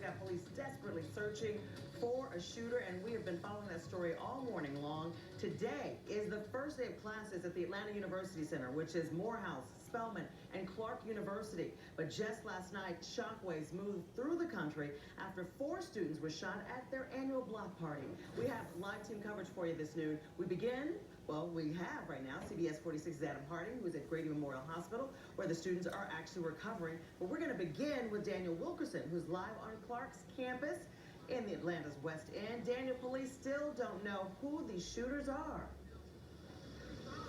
got police desperately searching for a shooter, and we have been following that story all morning long. Today is the first day of classes at the Atlanta University Center, which is Morehouse, Spelman, and Clark University. But just last night, shockwaves moved through the country after 4 students were shot at their annual block party. We have live team coverage for you this noon. We begin, well, we have right now CBS 46's Adam Harding, who's at Grady Memorial Hospital, where the students are actually recovering. But we're going to begin with Daniel Wilkerson, who's live on Clark's campus in the Atlanta's West End. Daniel, police still don't know who these shooters are.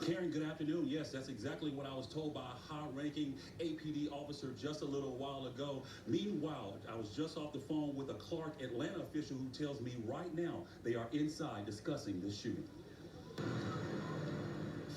Karen, good afternoon. Yes, that's exactly what I was told by a high-ranking APD officer just a little while ago. Meanwhile, I was just off the phone with a Clark Atlanta official who tells me right now they are inside discussing this shooting.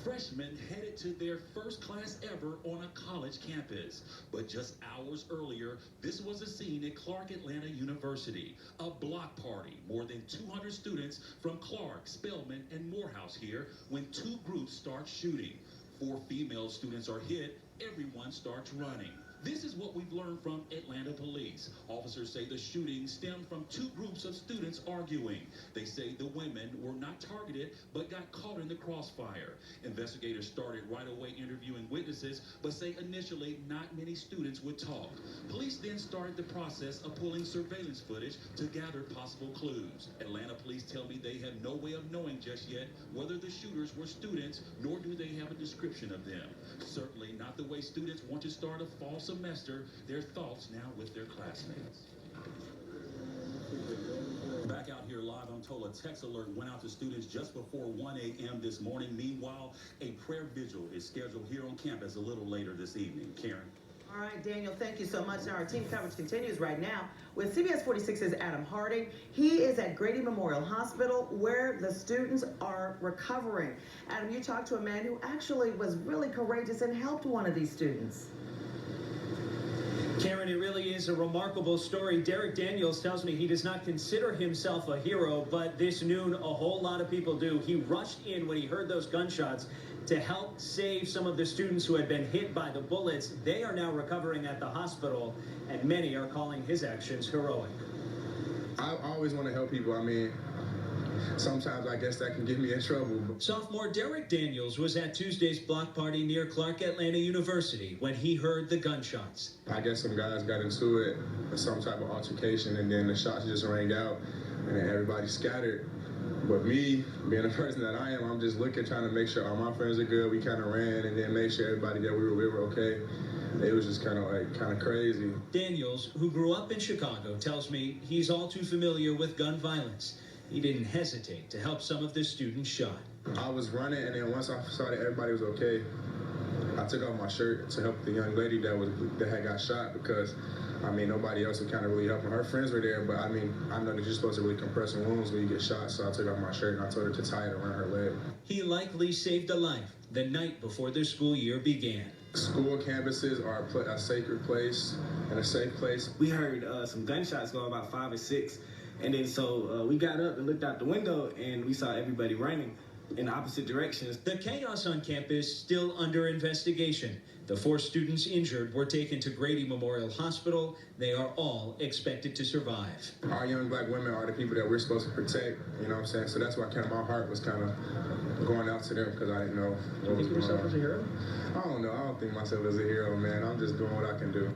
Freshmen headed to their first class ever on a college campus. But just hours earlier, this was a scene at Clark Atlanta University. A block party. More than 200 students from Clark, Spelman, and Morehouse here when 2 groups start shooting. 4 female students are hit. Everyone starts running. This is what we've learned from Atlanta police. Officers say the shooting stemmed from 2 groups of students arguing. They say the women were not targeted, but got caught in the crossfire. Investigators started right away interviewing witnesses, but say initially not many students would talk. Police then started the process of pulling surveillance footage to gather possible clues. Atlanta police tell me they have no way of knowing just yet whether the shooters were students, nor do they have a description of them. Certainly not the way students want to start a fall semester. Their thoughts now with their classmates. Back out here live, I'm told a text alert went out to students just before 1 a.m. this morning. Meanwhile, a prayer vigil is scheduled here on campus a little later this evening. Karen. All right, Daniel, thank you so much. Now our team coverage continues right now with CBS 46's Adam Harding. He is at Grady Memorial Hospital where the students are recovering. Adam, you talked to a man who actually was really courageous and helped one of these students. Karen, it really is a remarkable story. Derrick Daniels tells me he does not consider himself a hero, but this noon, a whole lot of people do. He rushed in when he heard those gunshots to help save some of the students who had been hit by the bullets. They are now recovering at the hospital, and many are calling his actions heroic. I always want to help people. I mean, sometimes I guess that can get me in trouble. Sophomore Derrick Daniels was at Tuesday's block party near Clark Atlanta University when he heard the gunshots. I guess some guys got into it, some type of altercation, and then the shots just rang out, and then everybody scattered. But me, being the person that I am, I'm just looking, trying to make sure all my friends are good. We kind of ran and then made sure everybody that we were okay. It was just kind of crazy. Daniels, who grew up in Chicago, tells me he's all too familiar with gun violence. He didn't hesitate to help some of the students shot. I was running, and then once I saw that everybody was okay, I took off my shirt to help the young lady that had got shot, because I mean, nobody else would kind of really help her. Her friends were there, but I mean, I know that you're supposed to really compress wounds when you get shot, so I took off my shirt and I told her to tie it around her leg. He likely saved a life the night before the school year began. School campuses are a sacred place and a safe place. We heard some gunshots go about 5 or 6, and then so we got up and looked out the window and we saw everybody running in opposite directions. The chaos on campus still under investigation. The 4 students injured were taken to Grady Memorial Hospital. They are all expected to survive. Our young black women are the people that we're supposed to protect, you know what I'm saying? So that's why kind of my heart was kind of going out to them, because I didn't know what was going on. Do you think yourself as a hero? I don't know. I don't think myself as a hero, man. I'm just doing what I can do.